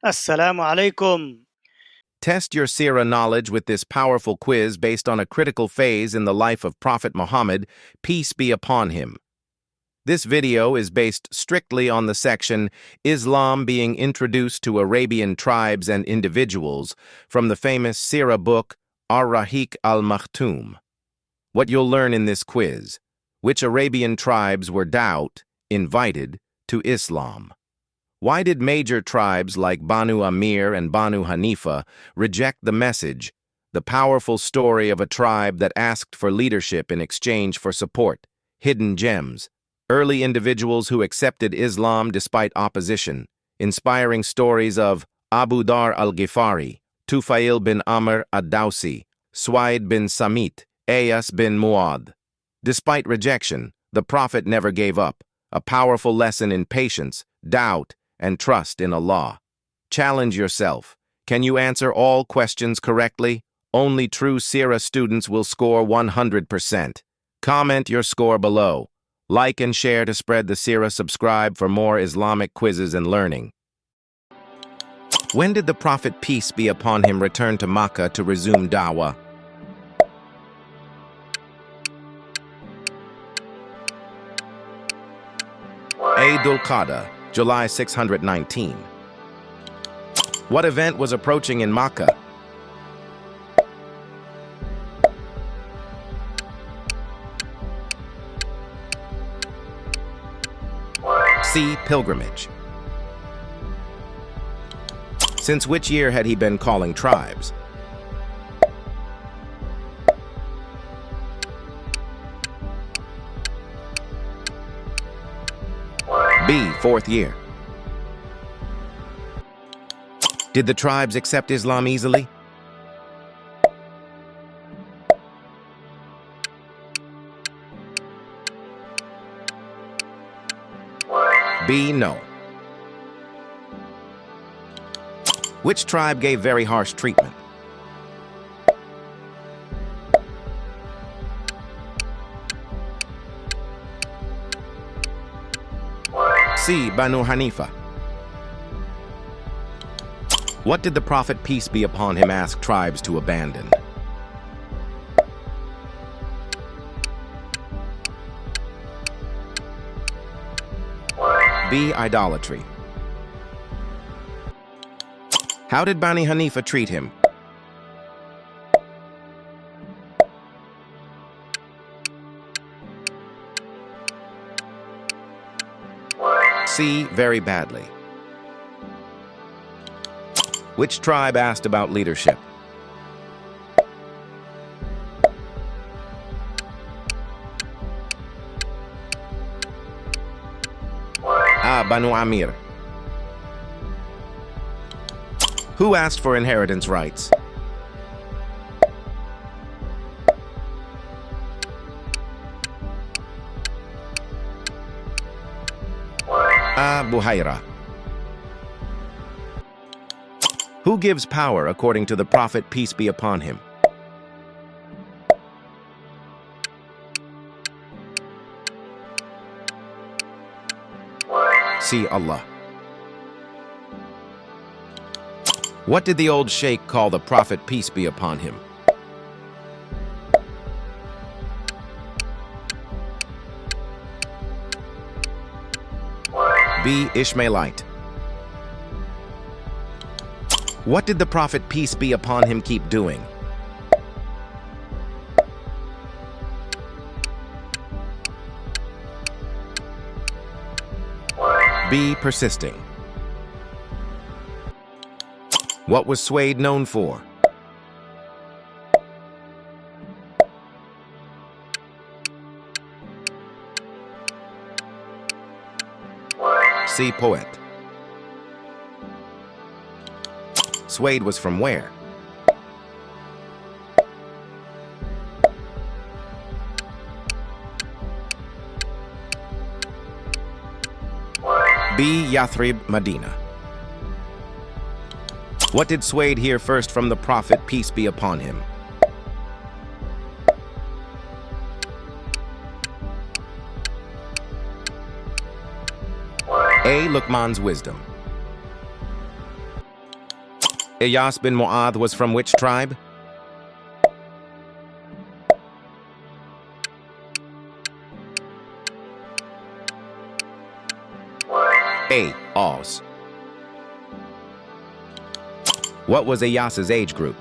Assalamu alaikum. Test your Seerah knowledge with this powerful quiz based on a critical phase in the life of Prophet Muhammad, peace be upon him. This video is based strictly on the section Islam being introduced to Arabian tribes and individuals from the famous Seerah book Ar-Raheeq Al-Makhtoom. What you'll learn in this quiz: which Arabian tribes were Da'wat, invited, to Islam? Why did major tribes like Banu Amir and Banu Haneefah reject the message, the powerful story of a tribe that asked for leadership in exchange for support? Hidden gems: early individuals who accepted Islam despite opposition, inspiring stories of Dhar Al-Ghifari, Tufail bin Amr Ad-Dausi, Swaid bin Samit, Eyas bin Muadh. Despite rejection, the Prophet never gave up, a powerful lesson in patience, doubt, and trust in Allah. Challenge yourself. Can you answer all questions correctly? Only true Seerah students will score 100%. Comment your score below. Like and share to spread the Seerah. Subscribe for more Islamic quizzes and learning. When did the Prophet, peace be upon him, return to Makkah to resume da'wah? Eid al-Qadha, July 619. What event was approaching in Makkah? C. Pilgrimage. Since which year had he been calling tribes? B. Fourth year. Did the tribes accept Islam easily? B. No. Which tribe gave very harsh treatment? C. Banu Haneefah. What did the Prophet, peace be upon him, ask tribes to abandon? B. Idolatry. How did Banu Haneefah treat him? C. Very badly. Which tribe asked about leadership? A. Banu Amir. Who asked for inheritance rights? A. Buhaira. Who gives power according to the Prophet, peace be upon him? C. Allah. What did the old sheikh call the Prophet, peace be upon him? B. Ishmaelite. What did the Prophet, peace be upon him, keep doing? B. Persisting. What was Swaid known for? C. Poet. Swaid was from where? B. Yathrib, Medina. What did Swaid hear first from the Prophet, peace be upon him? A. Luqman's wisdom. Eyas bin Muadh was from which tribe? A. Aus. What was Eyas's age group?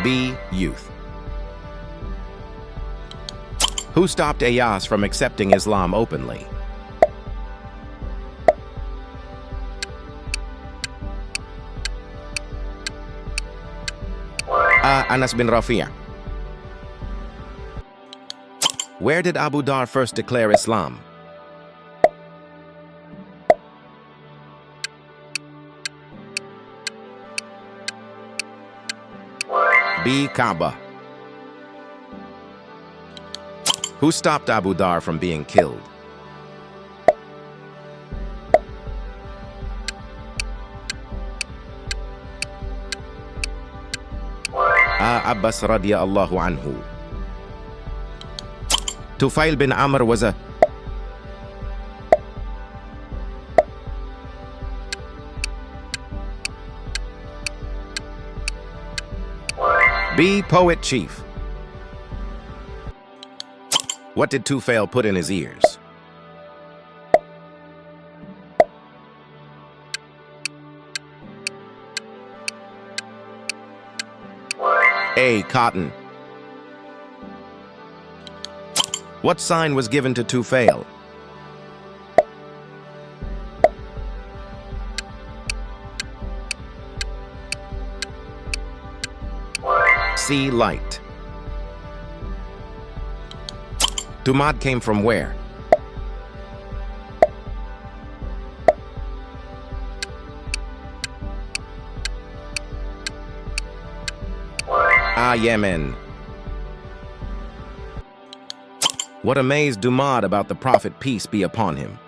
B. Youth. Who stopped Eyas from accepting Islam openly? A. Anas bin Rafi'. Where did Abu Dhar first declare Islam? B. Kaaba. Who stopped Abu Dhar from being killed? A. Abbas radiyallahu anhu. Tufail bin Amr was a B. Poet chief. What did Tufail put in his ears? A. Cotton. What sign was given to Tufail? C. Light. Dumad came from where? A. Yemen. What amazed Dumad about the Prophet, peace be upon him?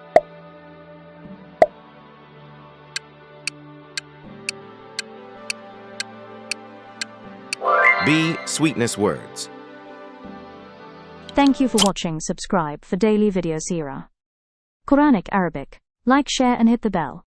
B. Sweetness words. Thank you for watching. Subscribe for daily video Seerah. Quranic Arabic. Like, share and hit the bell.